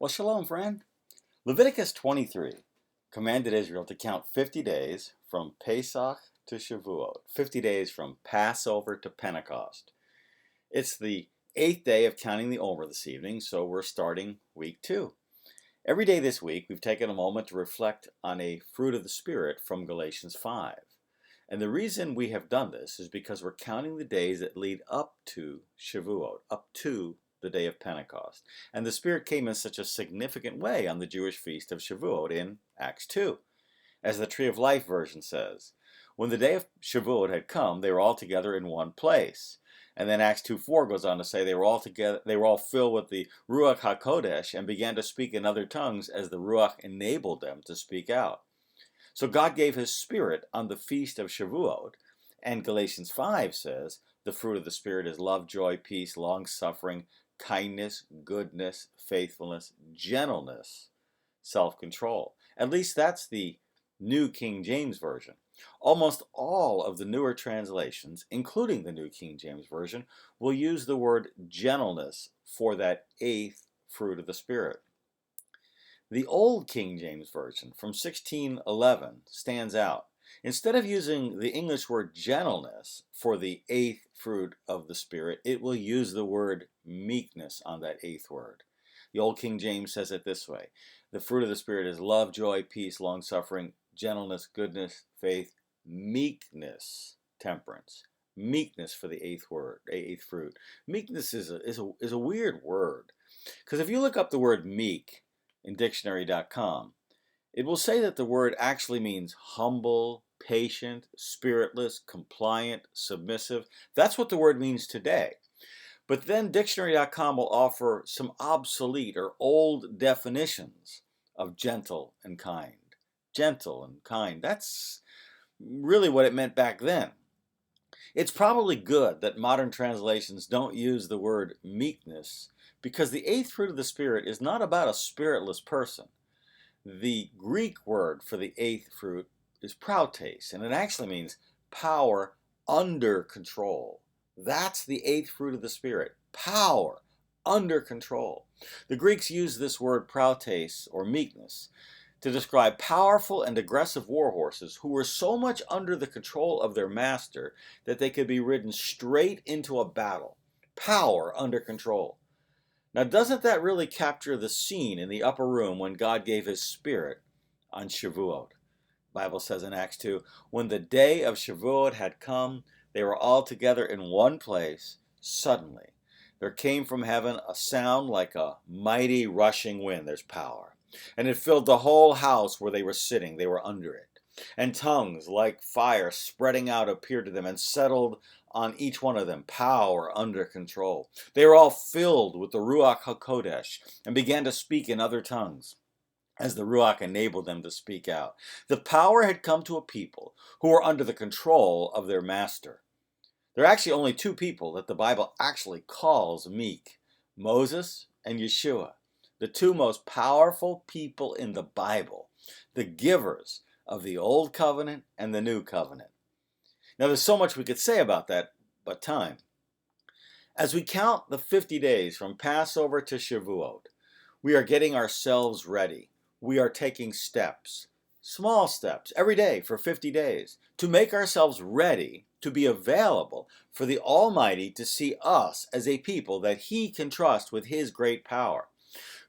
Well, shalom, friend. Leviticus 23 commanded Israel to count 50 days from Pesach to Shavuot, 50 days from Passover to Pentecost. It's the 8th day of counting the Omer this evening, so we're starting week 2. Every day this week, we've taken a moment to reflect on a fruit of the Spirit from Galatians 5. And the reason we have done this is because we're counting the days that lead up to Shavuot, up to the day of Pentecost. And the Spirit came in such a significant way on the Jewish feast of Shavuot in Acts 2. As the Tree of Life version says, when the day of Shavuot had come, they were all together in one place. And then Acts 2:4 goes on to say they were all filled with the Ruach HaKodesh and began to speak in other tongues as the Ruach enabled them to speak out. So God gave His Spirit on the feast of Shavuot, and Galatians 5 says the fruit of the Spirit is love, joy, peace, long-suffering, kindness, goodness, faithfulness, gentleness, self-control. At least that's the New King James Version. Almost all of the newer translations, including the New King James Version, will use the word gentleness for that 8th fruit of the Spirit. The Old King James Version from 1611 stands out. Instead of using the English word gentleness for the 8th fruit of the Spirit, it will use the word meekness on that 8th word. The Old King James says it this way: the fruit of the Spirit is love, joy, peace, long-suffering, gentleness, goodness, faith, meekness, temperance. Meekness for the 8th fruit. Meekness is a weird word, because if you look up the word meek in dictionary.com, it will say that the word actually means humble, patient, spiritless, compliant, submissive. That's what the word means today. But then dictionary.com will offer some obsolete or old definitions of gentle and kind. Gentle and kind. That's really what it meant back then. It's probably good that modern translations don't use the word meekness, because the 8th fruit of the Spirit is not about a spiritless person. The Greek word for the 8th fruit is prautes, and it actually means power under control. That's the 8th fruit of the Spirit, power under control. The Greeks used this word prautes, or meekness, to describe powerful and aggressive war horses who were so much under the control of their master that they could be ridden straight into a battle. Power under control. Now, doesn't that really capture the scene in the upper room when God gave His Spirit on Shavuot? The Bible says in Acts 2, when the day of Shavuot had come, they were all together in one place. Suddenly, there came from heaven a sound like a mighty rushing wind. There's power. And it filled the whole house where they were sitting. They were under it. And tongues like fire spreading out appeared to them and settled on each one of them. Power under control. They were all filled with the Ruach HaKodesh and began to speak in other tongues as the Ruach enabled them to speak out. The power had come to a people who were under the control of their master. There are actually only 2 people that the Bible actually calls meek: Moses and Yeshua, the 2 most powerful people in the Bible, the givers of the Old Covenant and the New Covenant. Now, there's so much we could say about that, but time. As we count the 50 days from Passover to Shavuot, we are getting ourselves ready. We are taking steps, small steps, every day for 50 days, to make ourselves ready to be available for the Almighty to see us as a people that He can trust with His great power.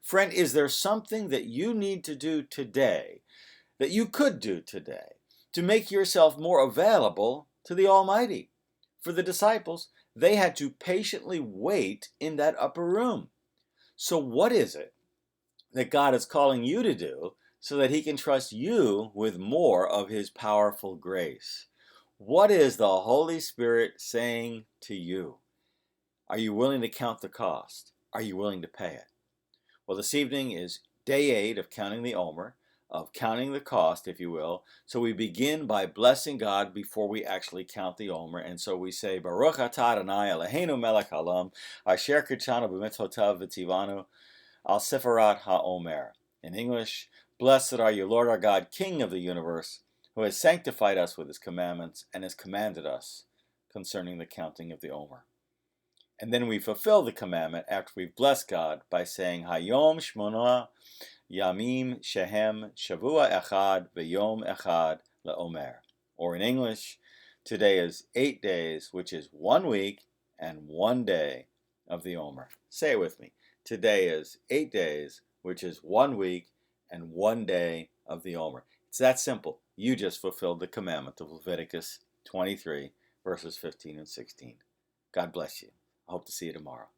Friend, is there something that you need to do today, that you could do today, to make yourself more available to the Almighty? For the disciples, they had to patiently wait in that upper room. So what is it that God is calling you to do so that He can trust you with more of His powerful grace? What is the Holy Spirit saying to you? Are you willing to count the cost? Are you willing to pay it? Well, this evening is day 8 of counting the Omer, of counting the cost, if you will. So we begin by blessing God before we actually count the Omer. And so we say, Baruch atah Adonai Eloheinu melech haolam, asher kitshanu b'mitzvotav v'tzivanu al sefarat ha'omer. In English, blessed are you, Lord our God, King of the universe, who has sanctified us with His commandments and has commanded us concerning the counting of the Omer. And then we fulfill the commandment after we've blessed God by saying Hayom Shmona Yamim Shehem Shavua Echad V'Yom Echad LeOmer. Or in English, today is 8 days, which is 1 week and 1 day of the Omer. Say it with me. Today is 8 days, which is 1 week and 1 day of the Omer. It's that simple. You just fulfilled the commandment of Leviticus 23, verses 15 and 16. God bless you. I hope to see you tomorrow.